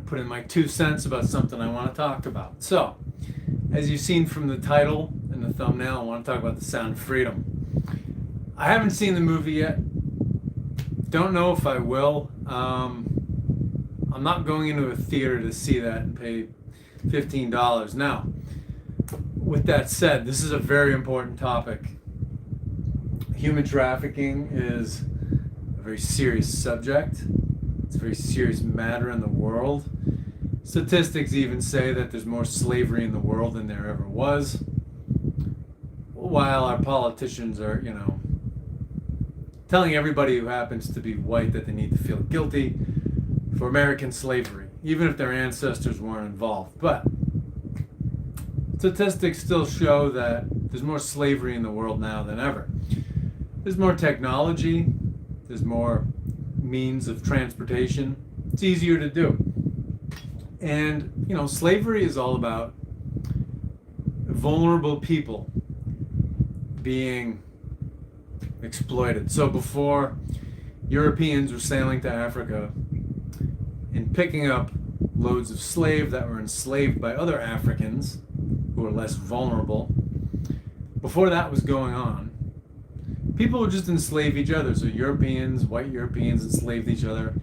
put in my 2 cents about something I want to talk about. So, as you've seen from the title and the thumbnail, I want to talk about The Sound of Freedom. I haven't seen the movie yet. Don't know if I will. I'm not going into a theater to see that and pay $15. Now, with that said, this is a very important topic. Human trafficking is a very serious subject. It's a very serious matter in the world. Statistics even say that there's more slavery in the world than there ever was. While our politicians are, telling everybody who happens to be white that they need to feel guilty for American slavery, even if their ancestors weren't involved. But statistics still show that there's more slavery in the world now than ever. There's more technology, there's more means of transportation. It's easier to do. And, slavery is all about vulnerable people being exploited. So before Europeans were sailing to Africa and picking up loads of slaves that were enslaved by other Africans who were less vulnerable, before that was going on, people would just enslave each other. So white Europeans enslaved each other.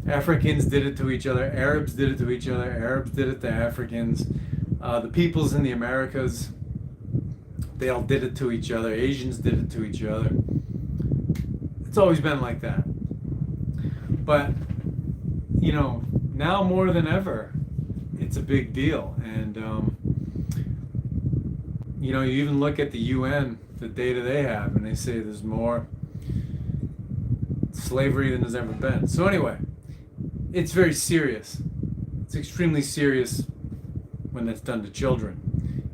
Africans did it to each other. Arabs did it to each other. Arabs did it to Africans. The peoples in the Americas, they all did it to each other. Asians did it to each other. It's always been like that. But, now more than ever, it's a big deal. And, you even look at the UN, the data they have, and they say there's more slavery than there's ever been. So anyway, it's very serious. It's extremely serious when that's done to children.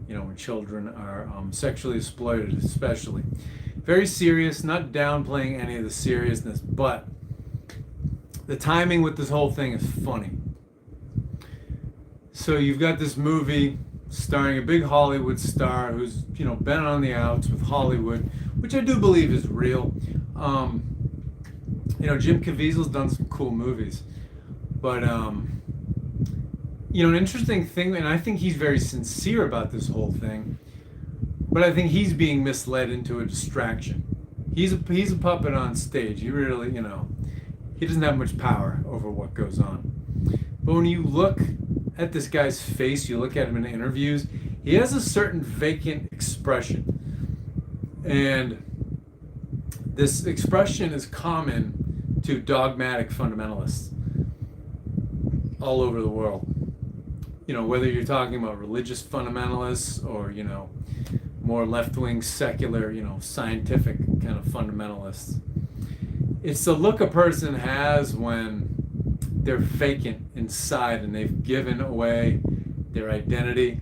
When children are sexually exploited, especially. Very serious, not downplaying any of the seriousness, but the timing with this whole thing is funny. So you've got this movie starring a big Hollywood star who's, been on the outs with Hollywood, which I do believe is real. Jim Caviezel's done some cool movies. But, an interesting thing, and I think he's very sincere about this whole thing, but I think he's being misled into a distraction. He's a puppet on stage. He really, he doesn't have much power over what goes on. But when you look at this guy's face, you look at him in interviews, he has a certain vacant expression. And this expression is common to dogmatic fundamentalists all over the world. Whether you're talking about religious fundamentalists or, more left-wing, secular, scientific kind of fundamentalists. It's the look a person has when they're vacant inside and they've given away their identity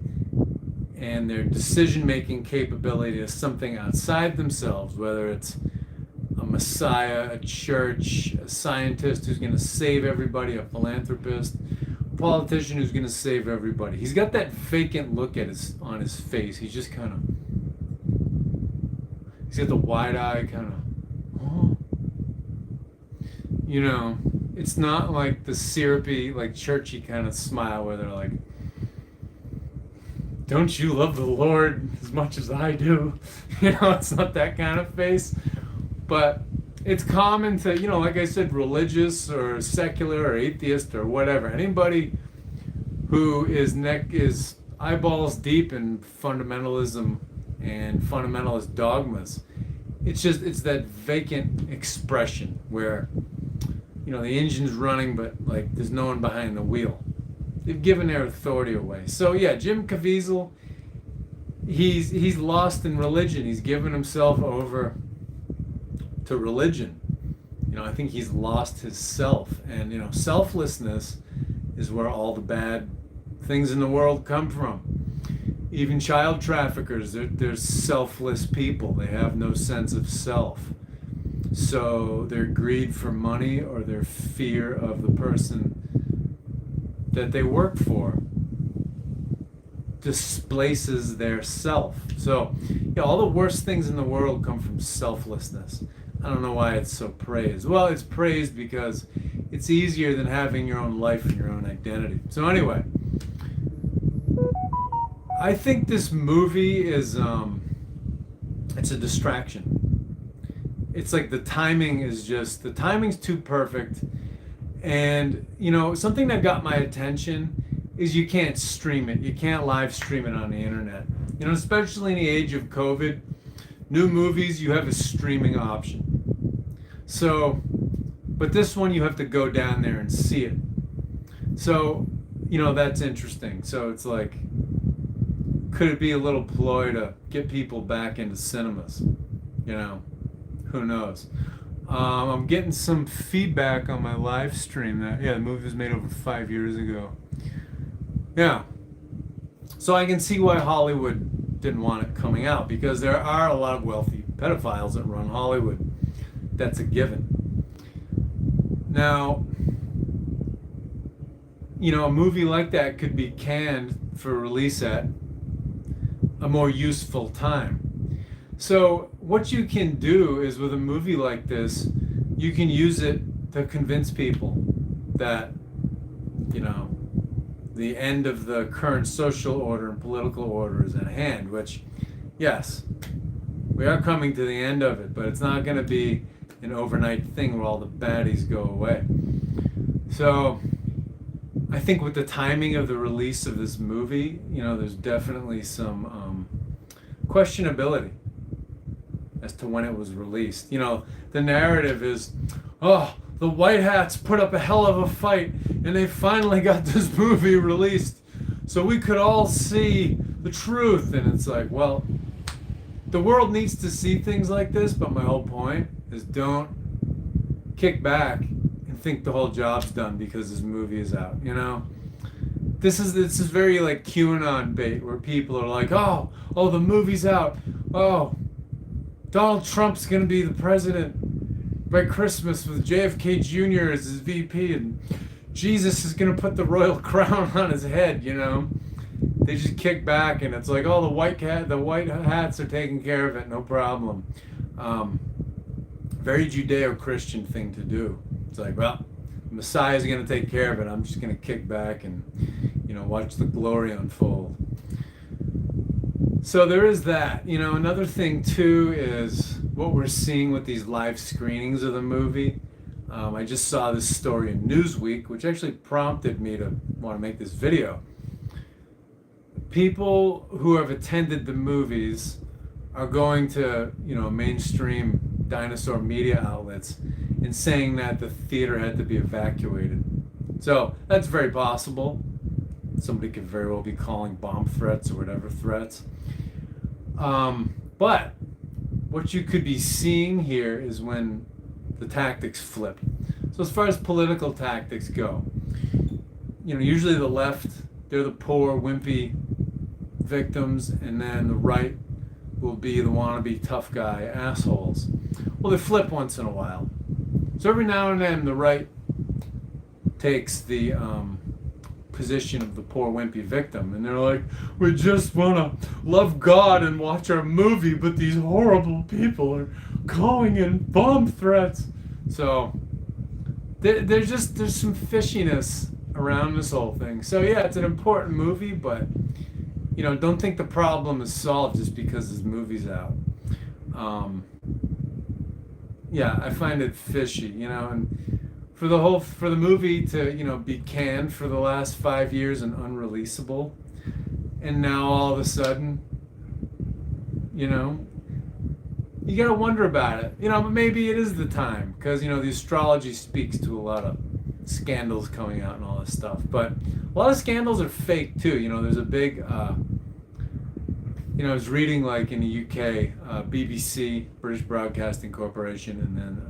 and their decision-making capability to something outside themselves, whether it's a messiah, a church, a scientist who's going to save everybody, a philanthropist, a politician who's going to save everybody. He's got that vacant look on his face. He's just kind of, he's got the wide eye kind of, oh. It's not like the syrupy, like churchy kind of smile where they're like, don't you love the Lord as much as I do? It's not that kind of face. But it's common to, like I said, religious or secular or atheist or whatever. Anybody who is eyeballs deep in fundamentalism and fundamentalist dogmas, it's that vacant expression where, the engine's running, but like there's no one behind the wheel. They've given their authority away. So yeah, Jim Caviezel, he's lost in religion. He's given himself over to religion. I think he's lost his self. And, selflessness is where all the bad things in the world come from. Even child traffickers, they're selfless people. They have no sense of self. So their greed for money or their fear of the person that they work for displaces their self. So all the worst things in the world come from selflessness. I don't know why it's so praised. Well, it's praised because it's easier than having your own life and your own identity. So anyway, I think this movie is it's a distraction. It's like the timing's too perfect. And something that got my attention is you can't stream it. You can't live stream it on the internet. Especially in the age of COVID, new movies, you have a streaming option. So, but this one you have to go down there and see it. So, that's interesting. So it's like, could it be a little ploy to get people back into cinemas? Who knows? I'm getting some feedback on my live stream that, the movie was made over 5 years ago. Yeah. So I can see why Hollywood didn't want it coming out, because there are a lot of wealthy pedophiles that run Hollywood. That's a given. Now, a movie like that could be canned for release at a more useful time. So what you can do is, with a movie like this, you can use it to convince people that, the end of the current social order and political order is at hand, which, yes, we are coming to the end of it, but it's not going to be an overnight thing where all the baddies go away. So I think with the timing of the release of this movie, there's definitely some questionability as to when it was released. The narrative is, oh, the White Hats put up a hell of a fight and they finally got this movie released so we could all see the truth. And it's like, well, the world needs to see things like this, but my whole point is, don't kick back and think the whole job's done because this movie is out. This is very like QAnon bait, where people are like, oh, the movie's out. Oh, Donald Trump's gonna be the president by Christmas with JFK Jr. as his VP, and Jesus is gonna put the royal crown on his head. They just kick back, and it's like, oh, the white hats are taking care of it, no problem. Very Judeo-Christian thing to do. It's like, well, the Messiah's gonna take care of it. I'm just gonna kick back and watch the glory unfold. So there is that. Another thing too is what we're seeing with these live screenings of the movie. I just saw this story in Newsweek, which actually prompted me to want to make this video. People who have attended the movies are going to, mainstream dinosaur media outlets and saying that the theater had to be evacuated. So that's very possible. Somebody could very well be calling bomb threats or whatever threats. But what you could be seeing here is when the tactics flip. So as far as political tactics go, usually the left, they're the poor, wimpy victims, and then the right will be the wannabe tough guy assholes. Well, they flip once in a while. So every now and then the right takes the position of the poor wimpy victim, and they're like, we just want to love God and watch our movie, but these horrible people are calling in bomb threats. So there's some fishiness around this whole thing. So yeah, it's an important movie, but don't think the problem is solved just because this movie's out. Yeah, I find it fishy, and for the movie to be canned for the last 5 years and unreleasable, and now all of a sudden, you gotta wonder about it. But maybe it is the time, because the astrology speaks to a lot of scandals coming out and all this stuff. But a lot of scandals are fake too. There's a big I was reading, like, in the UK, BBC, British Broadcasting Corporation, and then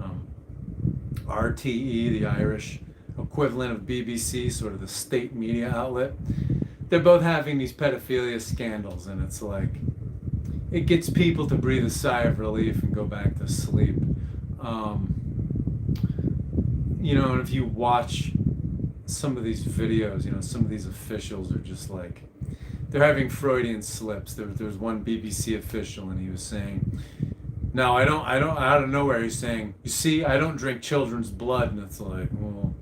RTE, the Irish equivalent of BBC, sort of the state media outlet. They're both having these pedophilia scandals, and it's like, it gets people to breathe a sigh of relief and go back to sleep. And if you watch some of these videos, some of these officials are just like, they're having Freudian slips. There's one BBC official, and he was saying, no, I don't, out of nowhere, he's saying, you see, I don't drink children's blood. And it's like, well,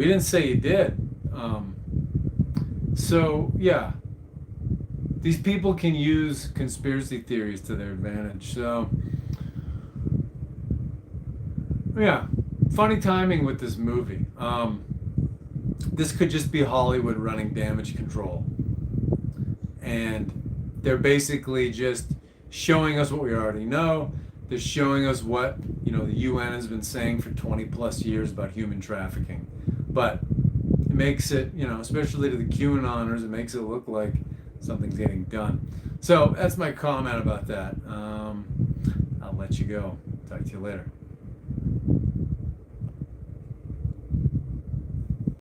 We didn't say you did. So yeah, these people can use conspiracy theories to their advantage. So yeah, funny timing with this movie. This could just be Hollywood running damage control, and they're basically just showing us what we already know. They're showing us what, the UN has been saying for 20 plus years about human trafficking. But it makes it, especially to the QAnoners, it makes it look like something's getting done. So that's my comment about that. I'll let you go. Talk to you later.